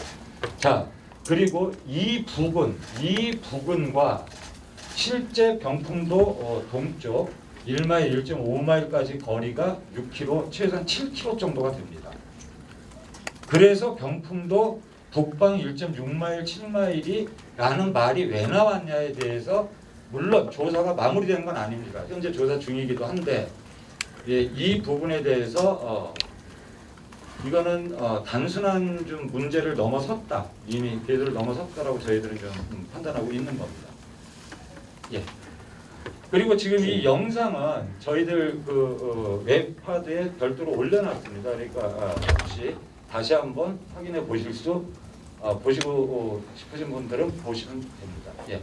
자, 그리고 이 부근과 실제 병풍도 동쪽 1마일, 1.5마일까지 거리가 6km, 최소한 7km 정도가 됩니다. 그래서 병풍도 북방 1.6마일, 7마일이라는 말이 왜 나왔냐에 대해서 물론 조사가 마무리된 건 아닙니다. 현재 조사 중이기도 한데 이 부분에 대해서 이거는 단순한 좀 문제를 넘어섰다, 이미 궤도를 넘어섰다라고 저희들은 좀 판단하고 있는 겁니다. 예. 그리고 지금 이 영상은 저희들 그 웹파드에 별도로 올려놨습니다. 그러니까 혹시 다시 한번 확인해 보실 수 보시고 싶으신 분들은 보시면 됩니다. 예.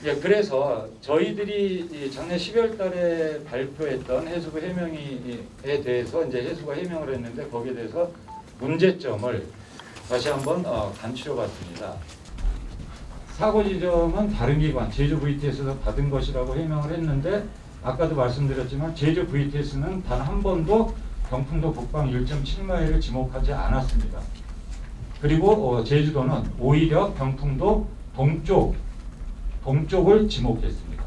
예, 그래서 저희들이 작년 12월 달에 발표했던 해수부 해명에 대해서 이제 해수가 해명을 했는데 거기에 대해서 문제점을 다시 한번 간추려 봤습니다. 사고 지점은 다른 기관, 제주 VTS에서 받은 것이라고 해명을 했는데 아까도 말씀드렸지만 제주 VTS는 단 한 번도 병풍도 북방 1.7마일을 지목하지 않았습니다. 그리고 제주도는 오히려 병풍도 동쪽을 지목했습니다.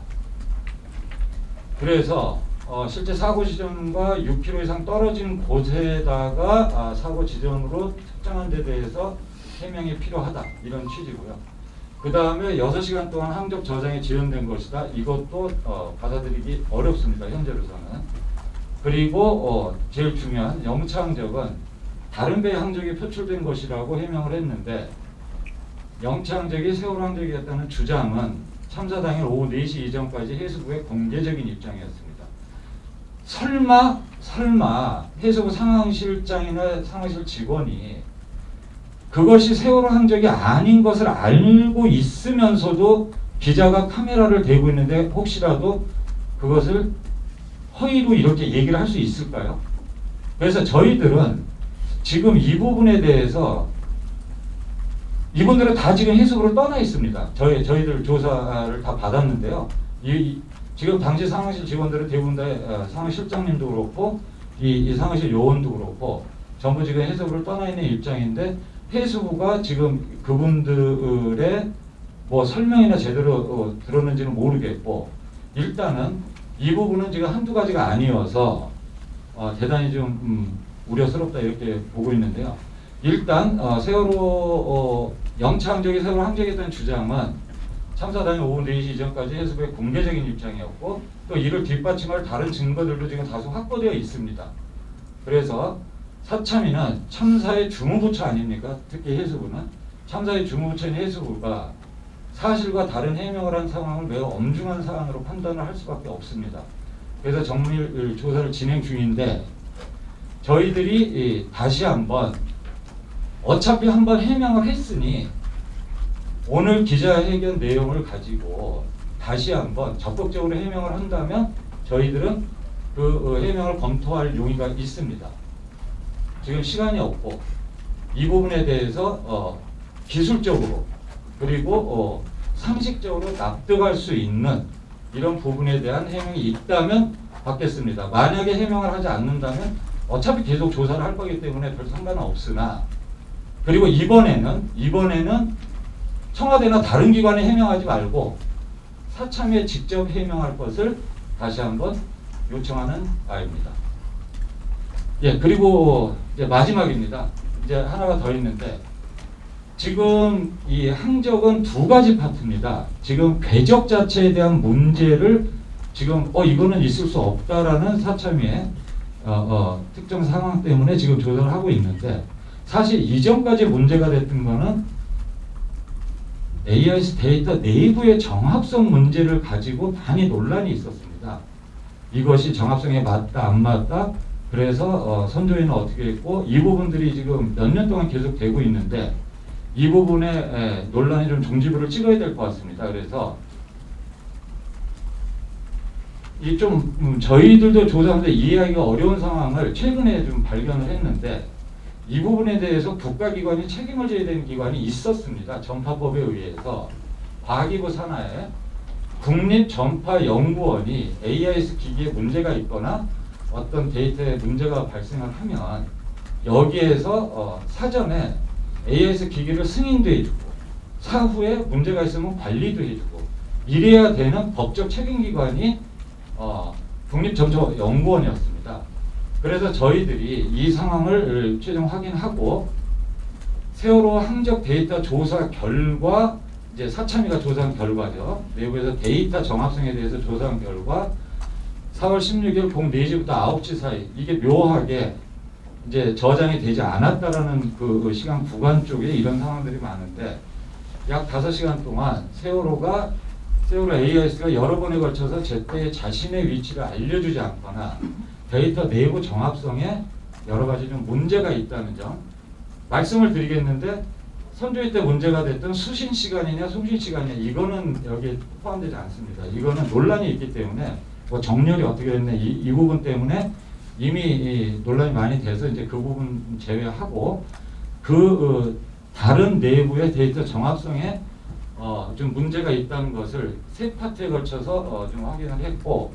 그래서 실제 사고 지점과 6km 이상 떨어진 곳에다가 사고 지점으로 특정한 데 대해서 해명이 필요하다, 이런 취지고요. 그 다음에 6시간 동안 항적 저장이 지연된 것이다. 이것도 받아들이기 어렵습니다, 현재로서는. 그리고 제일 중요한 영차 항적은 다른 배의 항적이 표출된 것이라고 해명을 했는데 영차 항적이 세월호 항적이었다는 주장은 참사 당일 오후 4시 이전까지 해수부의 공개적인 입장이었습니다. 설마 해수부 상황실장이나 상황실 직원이 그것이 세월호 항적이 아닌 것을 알고 있으면서도 기자가 카메라를 대고 있는데 혹시라도 그것을 허위로 이렇게 얘기를 할 수 있을까요? 그래서 저희들은 지금 이 부분에 대해서 이분들은 다 지금 해수부를 떠나 있습니다. 저희들 조사를 다 받았는데요. 지금 당시 상황실 직원들은 대부분 다 상황실장님도 그렇고 이 상황실 요원도 그렇고 전부 지금 해수부를 떠나 있는 입장인데 해수부가 지금 그분들의 뭐 설명이나 제대로 들었는지는 모르겠고 일단은 이 부분은 지금 한두 가지가 아니어서 대단히 좀 우려스럽다 이렇게 보고 있는데요. 일단 세월호 영차 항적이 세월호 항적이었다는 주장은 참사 당일 오후 4시 이전까지 해수부의 공개적인 입장이었고 또 이를 뒷받침할 다른 증거들도 지금 다소 확보되어 있습니다. 그래서 사참위는 참사의 주무부처 아닙니까? 특히 해수부는 참사의 주무부처인 해수부가 사실과 다른 해명을 한 상황을 매우 엄중한 사안으로 판단을 할 수밖에 없습니다. 그래서 정밀 조사를 진행 중인데 저희들이 다시 한번 어차피 한번 해명을 했으니 오늘 기자회견 내용을 가지고 다시 한번 적극적으로 해명을 한다면 저희들은 그 해명을 검토할 용의가 있습니다. 지금 시간이 없고 이 부분에 대해서 기술적으로 그리고 상식적으로 납득할 수 있는 이런 부분에 대한 해명이 있다면 받겠습니다. 만약에 해명을 하지 않는다면 어차피 계속 조사를 할 거기 때문에 별 상관은 없으나, 그리고 이번에는 청와대나 다른 기관에 해명하지 말고 사참에 직접 해명할 것을 다시 한번 요청하는 바입니다. 예, 그리고 이제 마지막입니다. 이제 하나가 더 있는데, 지금 이 항적은 두 가지 파트입니다. 지금 궤적 자체에 대한 문제를 지금 이거는 있을 수 없다라는 사참위의 특정 상황 때문에 지금 조사를 하고 있는데, 사실 이전까지 문제가 됐던 거는 AIS 데이터 내부의 정합성 문제를 가지고 많이 논란이 있었습니다. 이것이 정합성에 맞다 안 맞다, 그래서 선조위는 어떻게 했고, 이 부분들이 지금 몇 년 동안 계속 되고 있는데, 이 부분에 논란이 좀 종지부를 찍어야 될 것 같습니다. 그래서 이 좀 저희들도 조사하면서 이해하기가 어려운 상황을 최근에 좀 발견을 했는데, 이 부분에 대해서 국가기관이 책임을 져야 되는 기관이 있었습니다. 전파법에 의해서 과기부 산하에 국립전파연구원이 AIS 기기에 문제가 있거나 어떤 데이터에 문제가 발생을 하면 여기에서 사전에 AIS 기기를 승인도 해주고 사후에 문제가 있으면 관리도 해주고 이래야 되는 법적 책임기관이 국립전파연구원이었습니다. 그래서 저희들이 이 상황을 최종 확인하고 세월호 항적 데이터 조사 결과, 이제 사참위가 조사한 결과죠. 내부에서 데이터 정합성에 대해서 조사한 결과 4월 16일 공 4시부터 9시 사이, 이게 묘하게 이제 저장이 되지 않았다라는 그 시간 구간 쪽에 이런 상황들이 많은데, 약 5시간 동안 세월호 AIS가 여러 번에 걸쳐서 제때 자신의 위치를 알려주지 않거나 데이터 내부 정합성에 여러 가지 좀 문제가 있다는 점 말씀을 드리겠는데, 선조위 때 문제가 됐던 수신 시간이냐 송신 시간이냐 이거는 여기에 포함되지 않습니다. 이거는 논란이 있기 때문에 뭐 정렬이 어떻게 됐네 이 부분 때문에 이미 논란이 많이 돼서 이제 그 부분 제외하고 다른 내부의 데이터 정합성에 좀 문제가 있다는 것을 세 파트에 걸쳐서 좀 확인을 했고,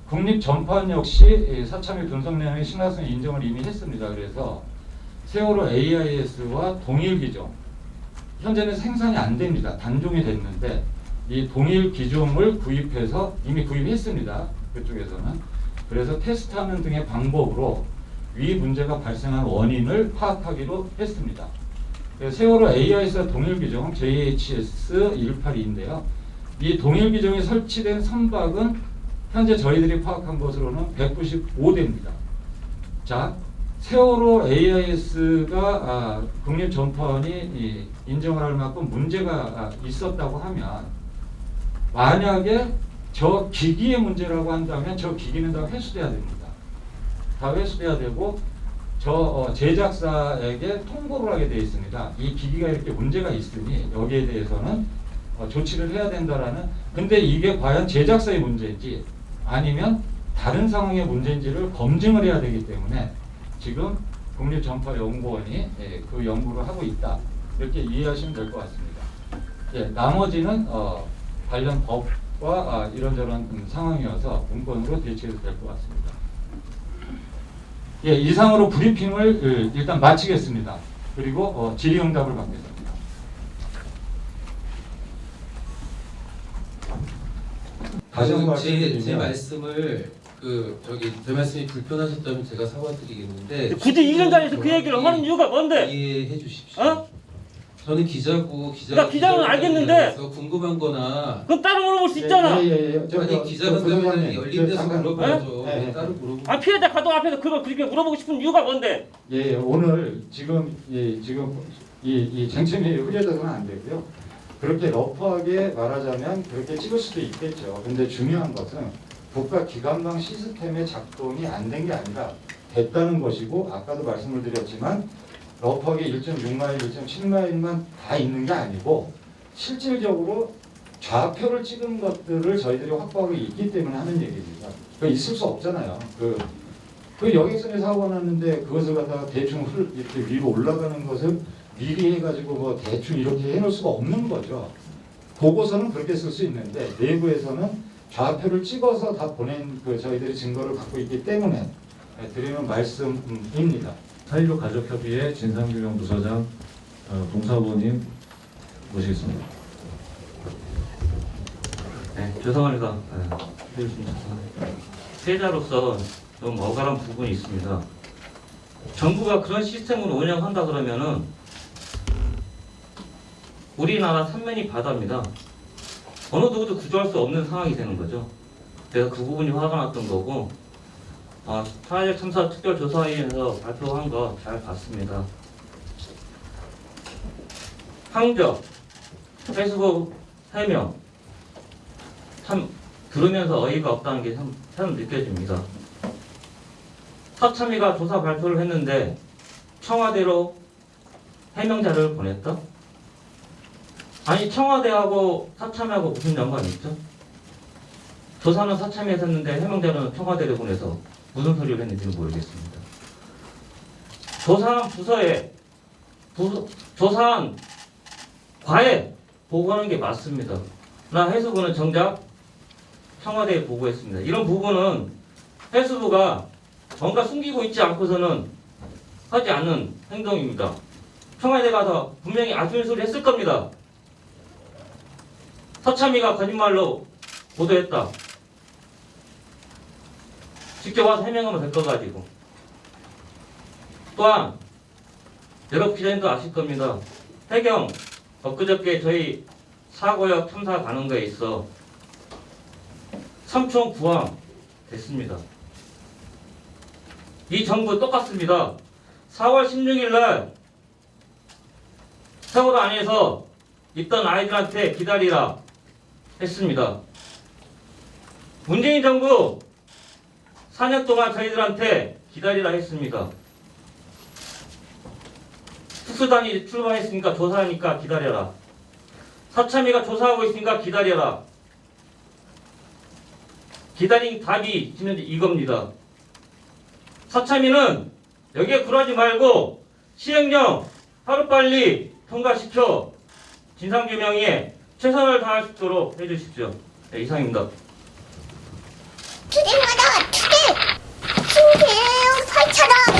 국립전파원 역시 사참위 분석 내용의 신뢰성 인정을 이미 했습니다. 그래서 세월호 AIS와 동일 기종, 현재는 생산이 안 됩니다. 단종이 됐는데 이 동일 기종을 구입해서 이미 구입했습니다. 그쪽에서는. 그래서 테스트하는 등의 방법으로 위 문제가 발생한 원인을 파악하기로 했습니다. 세월호 AIS와 동일 기종 JHS182인데요. 이 동일 기종이 설치된 선박은 현재 저희들이 파악한 것으로는 195대입니다. 자, 세월호 AIS가 국립전파원이 인정을 할 만큼 문제가 있었다고 하면, 만약에 저 기기의 문제라고 한다면 저 기기는 다 회수돼야 됩니다. 다 회수돼야 되고 저 제작사에게 통보를 하게 되어 있습니다. 이 기기가 이렇게 문제가 있으니 여기에 대해서는 조치를 해야 된다라는. 근데 이게 과연 제작사의 문제인지 아니면 다른 상황의 문제인지를 검증을 해야 되기 때문에 지금 국립전파연구원이 그 연구를 하고 있다, 이렇게 이해하시면 될 것 같습니다. 예, 나머지는 관련 법과 이런저런 상황이어서 문건으로 대체해도 될 것 같습니다. 예, 이상으로 브리핑을 일단 마치겠습니다. 그리고 질의응답을 받겠습니다. 다시 한번 제 말씀을 제 말씀이 불편하셨다면 제가 사과드리겠는데, 굳이 이런 자리에서 그 얘기를 하는 이유가 뭔데? 이해해 주십시오. 어? 저는 기자고 그러니까 기자는 알겠는데 궁금한거나 그건 따로 물어볼 수 있잖아. 아니 기자간담회는 열린 데서 물어봐야죠. 왜 따로 물어보고? 아 피해자 가족 앞에서 그걸 그렇게 물어보고 싶은 이유가 뭔데? 예, 오늘 지금 이 쟁점이 흐려져서는 안 되고요. 그렇게 러프하게 말하자면 그렇게 찍을 수도 있겠죠. 근데 중요한 것은 국가 기관방 시스템의 작동이 안 된 게 아니라 됐다는 것이고, 아까도 말씀을 드렸지만 러프하게 1.6마일, 1.7마일만 다 있는 게 아니고 실질적으로 좌표를 찍은 것들을 저희들이 확보하고 있기 때문에 하는 얘기입니다. 그 있을 수 없잖아요. 그 여객선에 사고가 났는데 그것을 갖다가 대충 이렇게 위로 올라가는 것을 미리 해가지고 뭐 대충 이렇게 해놓을 수가 없는 거죠. 보고서는 그렇게 쓸 수 있는데 내부에서는 좌표를 찍어서 다 보낸 그 저희들이 증거를 갖고 있기 때문에 드리는 말씀입니다. 4.16 가족협의회 진상규명 부서장 동사부님 모시겠습니다. 네, 죄송합니다. 세자로서 좀 억울한 부분이 있습니다. 정부가 그런 시스템으로 운영한다 그러면은 우리나라 삼면이 바다입니다. 어느 누구도 구조할 수 없는 상황이 되는 거죠. 그래서 그 부분이 화가 났던 거고, 사회적 참사 특별조사위에서 발표한 거 잘 봤습니다. 항적, 페이스북 해명, 참 들으면서 어이가 없다는 게 참 느껴집니다. 서참위가 조사 발표를 했는데 청와대로 해명 자료를 보냈다? 아니 청와대하고 서참위하고 무슨 연관이 있죠? 조사는 서참위에서 했는데 해명 자료는 청와대로 보내서 무슨 소리를 했는지는 모르겠습니다. 조사한 부서에 조사한 과에 보고하는 게 맞습니다. 나 해수부는 정작 청와대에 보고했습니다. 이런 부분은 해수부가 뭔가 숨기고 있지 않고서는 하지 않는 행동입니다. 청와대 가서 분명히 아쉬운 소리 했을 겁니다. 서참위가 거짓말로 보도했다. 직접 와서 해명하면 될 거 가지고. 또한 여러 기자님도 아실 겁니다. 해경 엊그저께 저희 사고역 탐사 가는 거에 있어 삼총 구함 됐습니다. 이 정부 똑같습니다. 4월 16일 날 세월호 안에서 있던 아이들한테 기다리라 했습니다. 문재인 정부 4년 동안 저희들한테 기다리라 했습니다. 특수단이 출범했으니까 조사하니까 기다려라. 서참위가 조사하고 있으니까 기다려라. 기다린 답이 지금 이겁니다. 서참위는 여기에 굴하지 말고 시행령 하루빨리 통과시켜 진상규명에 최선을 다할 수 있도록 해주십시오. 네, 이상입니다. 투쟁하다 투쟁! 신세용 8,000원!